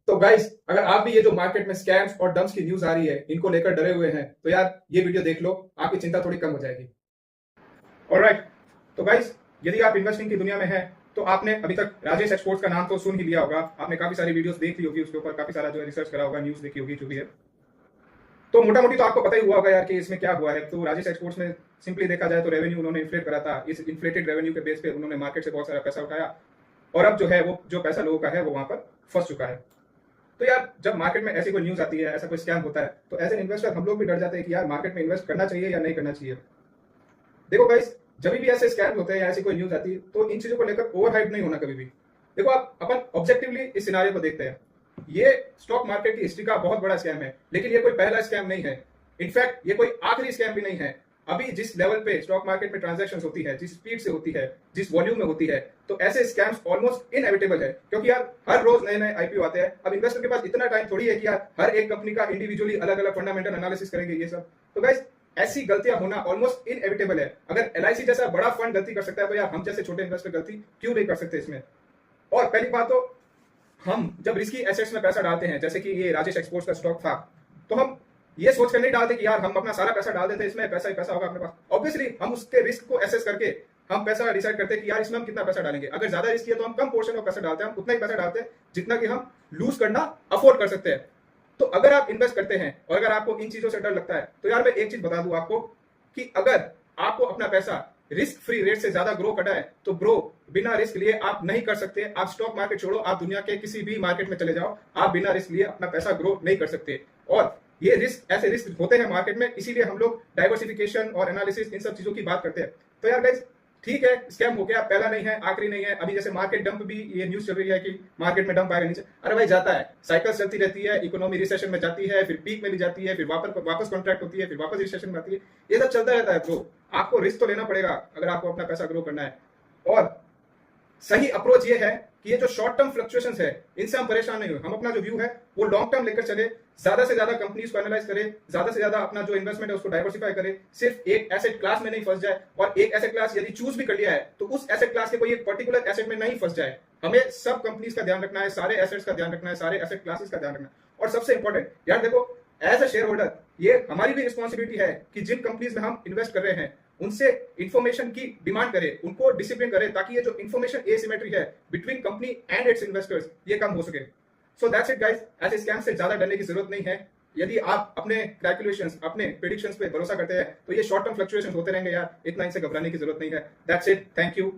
तो गाइस, अगर आप भी ये जो मार्केट में स्कैम्स और डम्प्स की न्यूज़ आ रही है, इनको लेकर डरे हुए हैं, तो यार ये वीडियो देख लो, आपकी चिंता थोड़ी कम हो जाएगी। ऑलराइट, तो गाइस, यदि आप इन्वेस्टिंग की दुनिया में हैं, तो आपने अभी तक राजेश एक्सपोर्ट्स का नाम तो सुन ही लिया होगा। आपने काफ़ी सारी वीडियोज़ देख ली होगी, उसके ऊपर काफ़ी सारा जो है रिसर्च करा होगा, न्यूज़ देखी होगी, जो भी है। तो मोटा-मोटी तो आपको पता ही हुआ होगा यार कि इसमें क्या हुआ है। तो राजेश एक्सपोर्ट्स में सिंपली देखा जाए तो रेवेन्यू उन्होंने इन्फ्लेट करा था। इस इन्फ्लेटेड रेवेन्यू के बेस पे उन्होंने मार्केट से बहुत सारा पैसा उठाया और अब जो है वो जो पैसा लोगों का है, वो वहाँ पर फँस चुका है। तो यार जब मार्केट में ऐसी कोई न्यूज़ आती है, ऐसा कोई स्कैम होता है, तो एज एन इन्वेस्टर हम लोग भी डर जाते हैं कि यार मार्केट में इन्वेस्ट करना चाहिए या नहीं करना चाहिए। देखो गाइस, जब भी ऐसे स्कैम होते हैं या ऐसी कोई न्यूज़ आती है, तो इन चीज़ों को लेकर ओवर हाइप नहीं होना कभी भी। देखो, आप अपन ऑब्जेक्टिवली इस सिनारियो को देखते हैं। ये स्टॉक मार्केट की हिस्ट्री का बहुत बड़ा स्कैम है, लेकिन ये कोई पहला स्कैम नहीं है। इनफैक्ट ये कोई आखिरी स्कैम भी नहीं है। अभी जिस लेवल पे स्टॉक मार्केट में ट्रांजैक्शन होती है, जिस स्पीड से होती है, जिस वॉल्यूम में होती है, तो ऐसे स्कैम्स ऑलमोस्ट इनएविटेबल है, क्योंकि यार हर रोज नए नए आईपीओ आते हैं। अब इन्वेस्टर के पास इतना टाइम थोड़ी है कि यार हर एक कंपनी का इंडिविजुअली अलग अलग फंडामेंटल एनालिसिस करेंगे ये सब। तो गाइस, ऐसी गलतियां होना ऑलमोस्ट इनएविटेबल है। अगर एलआईसी जैसा बड़ा फंड गलती कर सकता है, तो यार हम जैसे छोटे इन्वेस्टर गलती क्यों नहीं कर सकते इसमें। और पहली बात तो, हम जब रिस्की एसेट्स में पैसा डालते हैं, जैसे कि ये राजेश एक्सपोर्ट्स का स्टॉक था, तो हम ये सोच कर नहीं डालते कि यार हम अपना सारा पैसा डाल देते हैं इसमें, पैसा ही पैसा होगा अपने पास। ऑब्वियसली हम उसके रिस्क को एसेस करके हम पैसा डिसाइड करते हैं कि यार इसमें हम कितना पैसा डालेंगे। अगर ज्यादा रिस्क है तो हम कम पोर्शन ऑफ पैसा डालते हैं, हम उतना ही पैसा डालते हैं जितना कि हम लूज करना अफोर्ड कर सकते हैं। तो अगर आप इन्वेस्ट करते हैं और अगर आपको इन चीजों से डर लगता है, तो यार मैं एक चीज बता दूं आपको कि अगर आपको अपना पैसा रिस्क फ्री रेट से ज्यादा ग्रो करना है, तो ब्रो बिना रिस्क लिए आप नहीं कर सकते। आप स्टॉक मार्केट छोड़ो, आप दुनिया के किसी भी मार्केट में चले जाओ, आप बिना रिस्क लिए अपना पैसा ग्रो नहीं कर सकते। और ये रिस्क, ऐसे रिस्क होते हैं मार्केट में, इसीलिए हम लोग डाइवर्सिफिकेशन और एनालिसिस इन सब चीजों की बात करते हैं। तो यार गाइस, ठीक है, स्कैम हो गया, पहला नहीं है, आखिरी नहीं है। अभी जैसे मार्केट डंप भी ये न्यूज चल रही है कि मार्केट में डंप आएगा नीचे। अरे भाई, जाता है, साइकिल्स चलती रहती है, इकोनॉमी रिसेशन में जाती है, फिर पीक में भी जाती है, फिर वापस कॉन्ट्रैक्ट होती है, फिर वापस रिसेशन में आती है। ये सब चलता रहता है ब्रो। आपको रिस्क तो लेना पड़ेगा अगर आपको अपना पैसा ग्रो करना है। और सही अप्रोच ये है कि ये जो शॉर्ट टर्म फ्लक्चुएशंस है, इनसे हम परेशान नहीं हो। हम अपना जो व्यू है वो लॉन्ग टर्म लेकर चले, ज्यादा से ज्यादा कंपनीज को एनालाइज करें, ज्यादा से ज्यादा अपना जो इन्वेस्टमेंट है उसको डाइवर्सिफाई करें। सिर्फ एक एसेट क्लास में नहीं फंस जाए, और एक एसेट क्लास यदि चूज भी कर लिया है तो उस एसेट क्लास के कोई एक पर्टिकुलर एसेट में नहीं फंस जाए। हमें सब कंपनीज का ध्यान रखना है, सारे एसेट्स का ध्यान रखना है, सारे एसेट क्लासेस का ध्यान रखना है। और सबसे इंपॉर्टेंट यार देखो, एज अ शेयर होल्डर ये हमारी भी रिस्पॉन्सिबिलिटी है कि जिन कंपनीज में हम इन्वेस्ट कर रहे हैं उनसे इंफॉर्मेशन की डिमांड करें, उनको डिसिप्लिन करें, ताकि ये जो इंफॉर्मेशन एसिमेट्री है between company and it's investors, ये कम हो सके। सो दैट्स इट गाइस, ऐसे स्कैम से ज्यादा डरने की जरूरत नहीं है। यदि आप अपने कैलकुलेशंस, अपने प्रेडिक्शंस पे भरोसा करते हैं, तो ये शॉर्ट टर्म फ्लक्चुएशंस होते रहेंगे यार, इतना इनसे घबराने की जरूरत नहीं है। That's it, thank you.